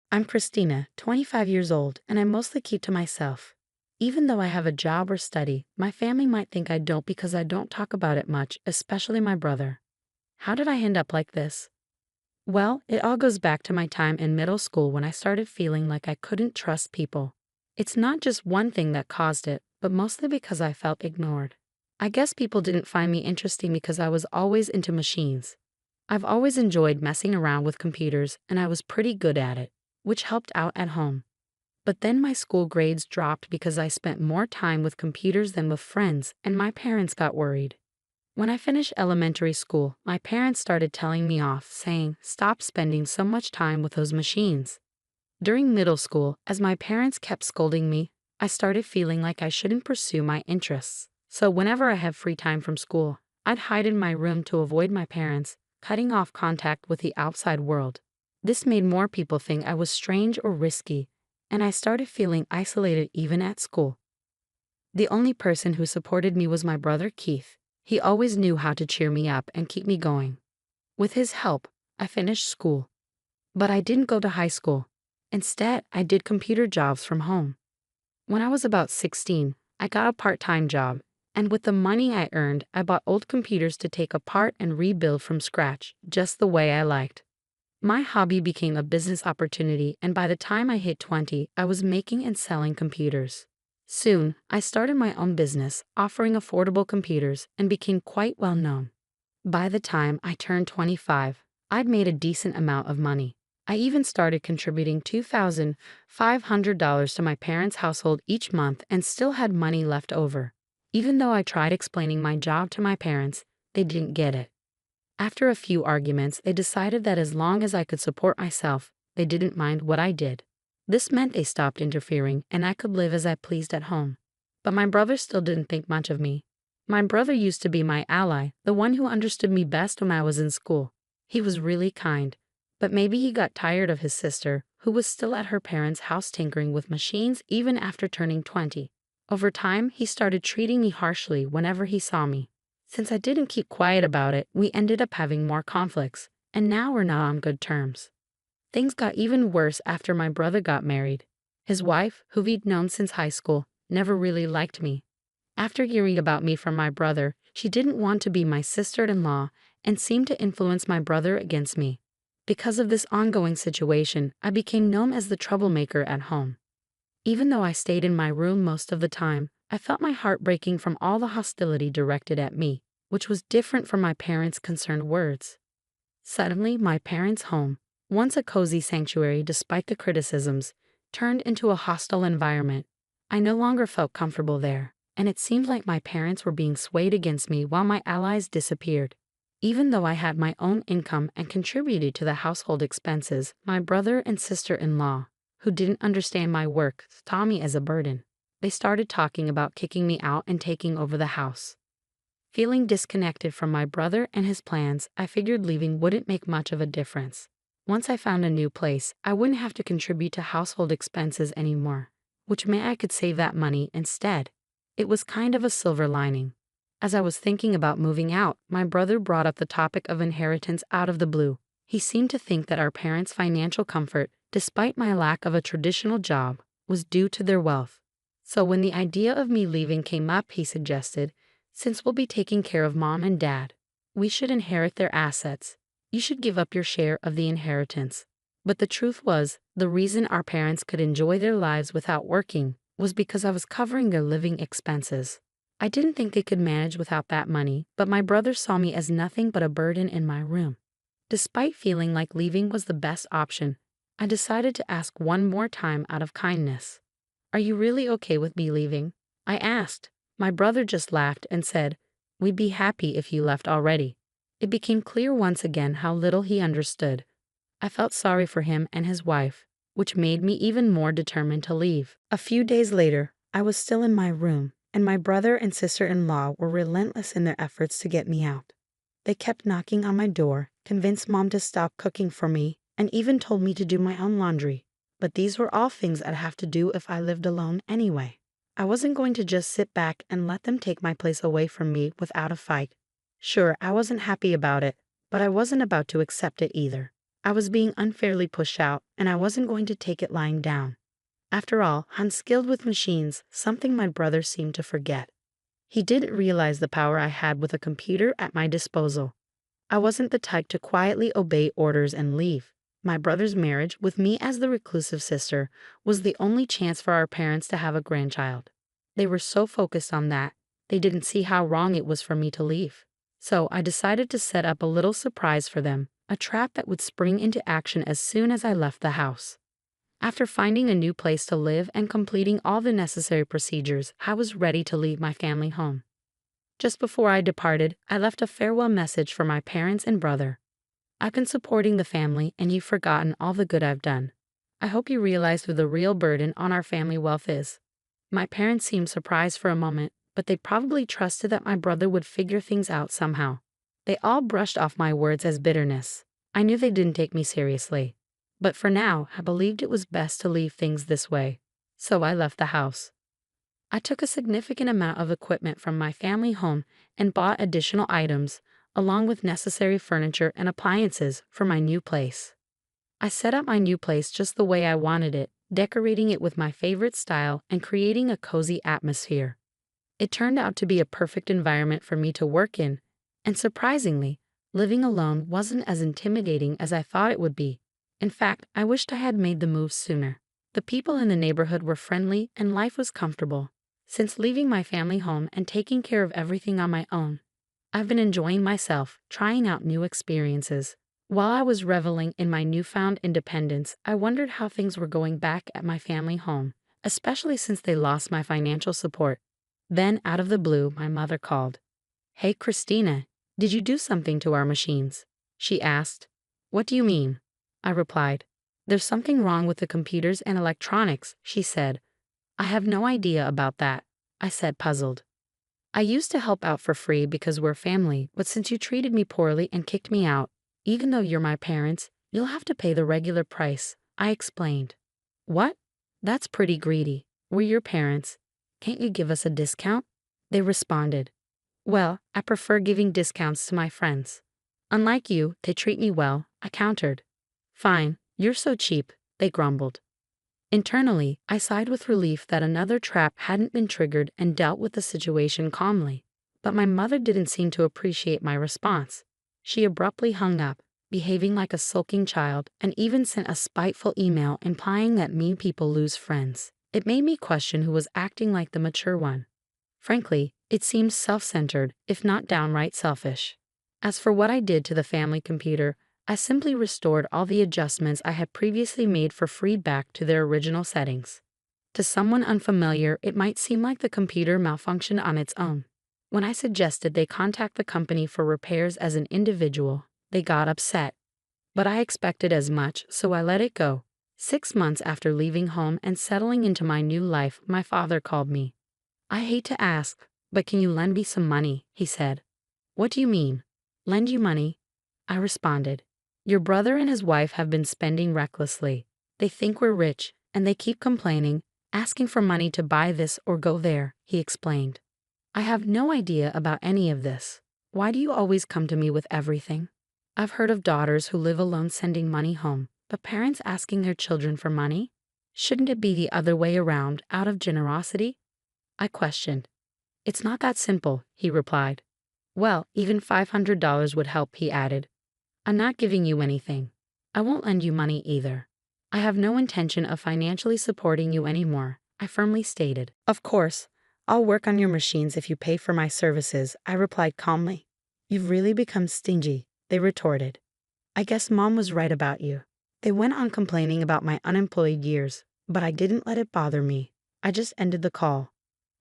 I'm Christina, 25 years old, and I mostly keep to myself. Even though I have a job or study, my family might think I don't because I don't talk about it much, especially my brother. How did I end up like this? Well, it all goes back to my time in middle school when I started feeling like I couldn't trust people. It's not just one thing that caused it, but mostly because I felt ignored. I guess people didn't find me interesting because I was always into machines. I've always enjoyed messing around with computers, and I was pretty good at it, which helped out at home. But then my school grades dropped because I spent more time with computers than with friends, and my parents got worried. When I finished elementary school, my parents started telling me off, saying, "Stop spending so much time with those machines." During middle school, as my parents kept scolding me, I started feeling like I shouldn't pursue my interests. So whenever I had free time from school, I'd hide in my room to avoid my parents, cutting off contact with the outside world. This made more people think I was strange or risky, and I started feeling isolated even at school. The only person who supported me was my brother Keith. He always knew how to cheer me up and keep me going. With his help, I finished school. But I didn't go to high school. Instead, I did computer jobs from home. When I was about 16, I got a part-time job, and with the money I earned, I bought old computers to take apart and rebuild from scratch, just the way I liked. My hobby became a business opportunity, and by the time I hit 20, I was making and selling computers. Soon, I started my own business, offering affordable computers, and became quite well known. By the time I turned 25, I'd made a decent amount of money. I even started contributing $2,500 to my parents' household each month and still had money left over. Even though I tried explaining my job to my parents, they didn't get it. After a few arguments, they decided that as long as I could support myself, they didn't mind what I did. This meant they stopped interfering and I could live as I pleased at home. But my brother still didn't think much of me. My brother used to be my ally, the one who understood me best when I was in school. He was really kind. But maybe he got tired of his sister, who was still at her parents' house tinkering with machines even after turning 20. Over time, he started treating me harshly whenever he saw me. Since I didn't keep quiet about it, we ended up having more conflicts, and now we're not on good terms. Things got even worse after my brother got married. His wife, who we'd known since high school, never really liked me. After hearing about me from my brother, she didn't want to be my sister-in-law and seemed to influence my brother against me. Because of this ongoing situation, I became known as the troublemaker at home. Even though I stayed in my room most of the time, I felt my heart breaking from all the hostility directed at me, which was different from my parents' concerned words. Suddenly, my parents' home, once a cozy sanctuary despite the criticisms, turned into a hostile environment. I no longer felt comfortable there, and it seemed like my parents were being swayed against me while my allies disappeared. Even though I had my own income and contributed to the household expenses, my brother and sister-in-law, who didn't understand my work, saw me as a burden. They started talking about kicking me out and taking over the house. Feeling disconnected from my brother and his plans, I figured leaving wouldn't make much of a difference. Once I found a new place, I wouldn't have to contribute to household expenses anymore, which meant I could save that money instead. It was kind of a silver lining. As I was thinking about moving out, my brother brought up the topic of inheritance out of the blue. He seemed to think that our parents' financial comfort, despite my lack of a traditional job, was due to their wealth. So when the idea of me leaving came up, he suggested, "Since we'll be taking care of Mom and Dad, we should inherit their assets. You should give up your share of the inheritance." But the truth was, the reason our parents could enjoy their lives without working was because I was covering their living expenses. I didn't think they could manage without that money, but my brother saw me as nothing but a burden in my room. Despite feeling like leaving was the best option, I decided to ask one more time out of kindness. "Are you really okay with me leaving?" I asked. My brother just laughed and said, "We'd be happy if you left already." It became clear once again how little he understood. I felt sorry for him and his wife, which made me even more determined to leave. A few days later, I was still in my room, and my brother and sister-in-law were relentless in their efforts to get me out. They kept knocking on my door, convinced Mom to stop cooking for me, and even told me to do my own laundry. But these were all things I'd have to do if I lived alone anyway. I wasn't going to just sit back and let them take my place away from me without a fight. Sure, I wasn't happy about it, but I wasn't about to accept it either. I was being unfairly pushed out, and I wasn't going to take it lying down. After all, I'm skilled with machines, something my brother seemed to forget. He didn't realize the power I had with a computer at my disposal. I wasn't the type to quietly obey orders and leave. My brother's marriage, with me as the reclusive sister, was the only chance for our parents to have a grandchild. They were so focused on that, they didn't see how wrong it was for me to leave. So I decided to set up a little surprise for them, a trap that would spring into action as soon as I left the house. After finding a new place to live and completing all the necessary procedures, I was ready to leave my family home. Just before I departed, I left a farewell message for my parents and brother. I've been supporting the family, and you've forgotten all the good I've done. I hope you realize who the real burden on our family wealth is. My parents seemed surprised for a moment, but they probably trusted that my brother would figure things out somehow. They all brushed off my words as bitterness. I knew they didn't take me seriously. But for now, I believed it was best to leave things this way. So I left the house. I took a significant amount of equipment from my family home and bought additional items, along with necessary furniture and appliances for my new place. I set up my new place just the way I wanted it, decorating it with my favorite style and creating a cozy atmosphere. It turned out to be a perfect environment for me to work in, and surprisingly, living alone wasn't as intimidating as I thought it would be. In fact, I wished I had made the move sooner. The people in the neighborhood were friendly and life was comfortable. Since leaving my family home and taking care of everything on my own, I've been enjoying myself, trying out new experiences. While I was reveling in my newfound independence, I wondered how things were going back at my family home, especially since they lost my financial support. Then, out of the blue, my mother called. "Hey, Christina, did you do something to our machines?" she asked. "What do you mean?" I replied. "There's something wrong with the computers and electronics," she said. "I have no idea about that," I said, puzzled. "I used to help out for free because we're family, but since you treated me poorly and kicked me out, even though you're my parents, you'll have to pay the regular price," I explained. "What? That's pretty greedy. We're your parents. Can't you give us a discount?" They responded. "Well, I prefer giving discounts to my friends. Unlike you, they treat me well," I countered. "Fine, you're so cheap," they grumbled. Internally, I sighed with relief that another trap hadn't been triggered and dealt with the situation calmly. But my mother didn't seem to appreciate my response. She abruptly hung up, behaving like a sulking child, and even sent a spiteful email implying that mean people lose friends. It made me question who was acting like the mature one. Frankly, it seemed self-centered, if not downright selfish. As for what I did to the family computer, I simply restored all the adjustments I had previously made for free back to their original settings. To someone unfamiliar, it might seem like the computer malfunctioned on its own. When I suggested they contact the company for repairs as an individual, they got upset. But I expected as much, so I let it go. 6 months after leaving home and settling into my new life, my father called me. "I hate to ask, but can you lend me some money?" he said. "What do you mean? Lend you money?" I responded. "Your brother and his wife have been spending recklessly. They think we're rich, and they keep complaining, asking for money to buy this or go there," he explained. "I have no idea about any of this. Why do you always come to me with everything? I've heard of daughters who live alone sending money home, but parents asking their children for money? Shouldn't it be the other way around, out of generosity?" I questioned. "It's not that simple," he replied. "Well, even $500 would help," he added. "I'm not giving you anything. I won't lend you money either. I have no intention of financially supporting you anymore," I firmly stated. "Of course, I'll work on your machines if you pay for my services," I replied calmly. "You've really become stingy," they retorted. "I guess Mom was right about you." They went on complaining about my unemployed years, but I didn't let it bother me. I just ended the call.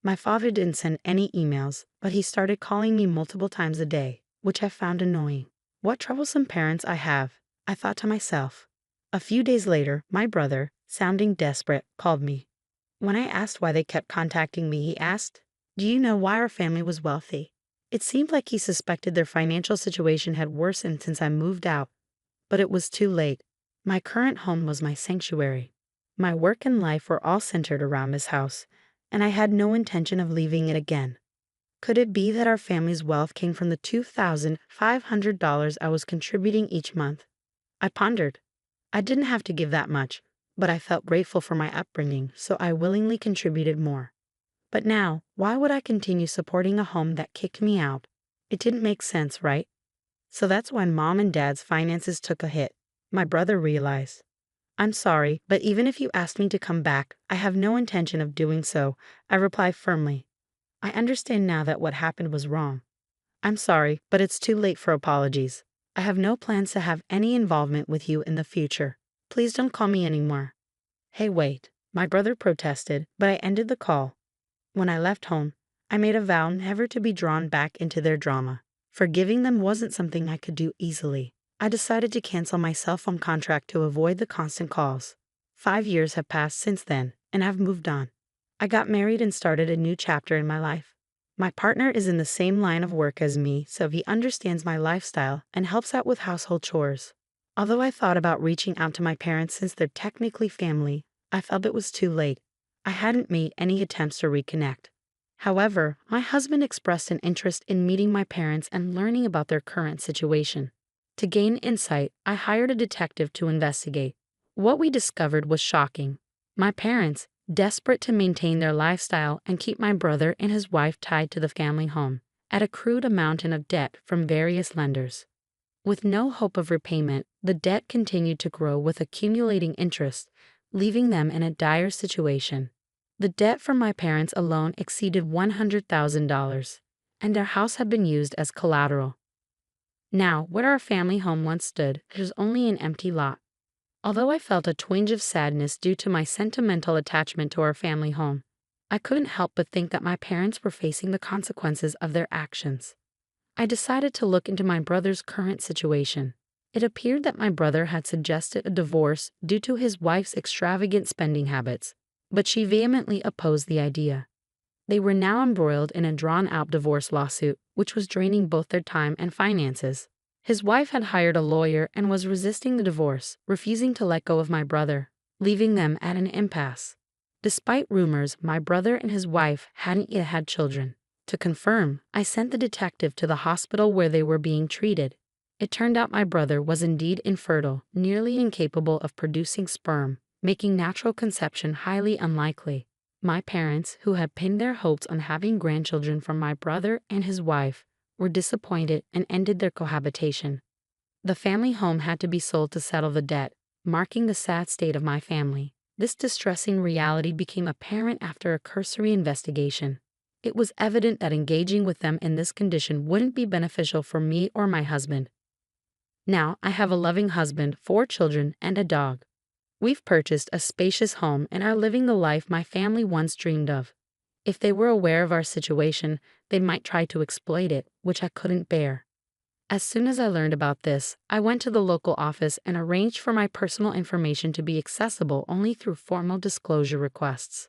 My father didn't send any emails, but he started calling me multiple times a day, which I found annoying. What troublesome parents I have, I thought to myself. A few days later, my brother, sounding desperate, called me. When I asked why they kept contacting me, he asked, "Do you know why our family was wealthy?" It seemed like he suspected their financial situation had worsened since I moved out, but it was too late. My current home was my sanctuary. My work and life were all centered around this house, and I had no intention of leaving it again. Could it be that our family's wealth came from the $2,500 I was contributing each month? I pondered. I didn't have to give that much, but I felt grateful for my upbringing, so I willingly contributed more. But now, why would I continue supporting a home that kicked me out? It didn't make sense, right? So that's when mom and dad's finances took a hit. My brother realized. I'm sorry, but even if you asked me to come back, I have no intention of doing so, I replied firmly. I understand now that what happened was wrong. I'm sorry, but it's too late for apologies. I have no plans to have any involvement with you in the future. Please don't call me anymore. Hey, wait, my brother protested, but I ended the call. When I left home, I made a vow never to be drawn back into their drama. Forgiving them wasn't something I could do easily. I decided to cancel my cell phone contract to avoid the constant calls. 5 years have passed since then, and I've moved on. I got married and started a new chapter in my life. My partner is in the same line of work as me, so he understands my lifestyle and helps out with household chores. Although I thought about reaching out to my parents since they're technically family, I felt it was too late. I hadn't made any attempts to reconnect. However, my husband expressed an interest in meeting my parents and learning about their current situation. To gain insight, I hired a detective to investigate. What we discovered was shocking. My parents, desperate to maintain their lifestyle and keep my brother and his wife tied to the family home, had accrued a mountain of debt from various lenders. With no hope of repayment, the debt continued to grow with accumulating interest, leaving them in a dire situation. The debt from my parents alone exceeded $100,000, and their house had been used as collateral. Now, where our family home once stood, there's only an empty lot. Although I felt a twinge of sadness due to my sentimental attachment to our family home, I couldn't help but think that my parents were facing the consequences of their actions. I decided to look into my brother's current situation. It appeared that my brother had suggested a divorce due to his wife's extravagant spending habits, but she vehemently opposed the idea. They were now embroiled in a drawn-out divorce lawsuit, which was draining both their time and finances. His wife had hired a lawyer and was resisting the divorce, refusing to let go of my brother, leaving them at an impasse. Despite rumors, my brother and his wife hadn't yet had children. To confirm, I sent the detective to the hospital where they were being treated. It turned out my brother was indeed infertile, nearly incapable of producing sperm, making natural conception highly unlikely. My parents, who had pinned their hopes on having grandchildren from my brother and his wife, were disappointed and ended their cohabitation. The family home had to be sold to settle the debt, marking the sad state of my family. This distressing reality became apparent after a cursory investigation. It was evident that engaging with them in this condition wouldn't be beneficial for me or my husband. Now, I have a loving husband, 4 children, and a dog. We've purchased a spacious home and are living the life my family once dreamed of. If they were aware of our situation, they might try to exploit it, which I couldn't bear. As soon as I learned about this, I went to the local office and arranged for my personal information to be accessible only through formal disclosure requests.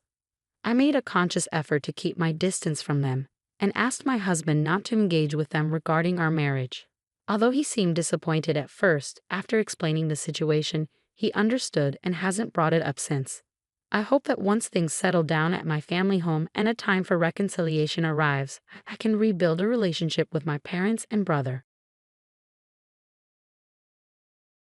I made a conscious effort to keep my distance from them and asked my husband not to engage with them regarding our marriage. Although he seemed disappointed at first, after explaining the situation, he understood and hasn't brought it up since. I hope that once things settle down at my family home and a time for reconciliation arrives, I can rebuild a relationship with my parents and brother.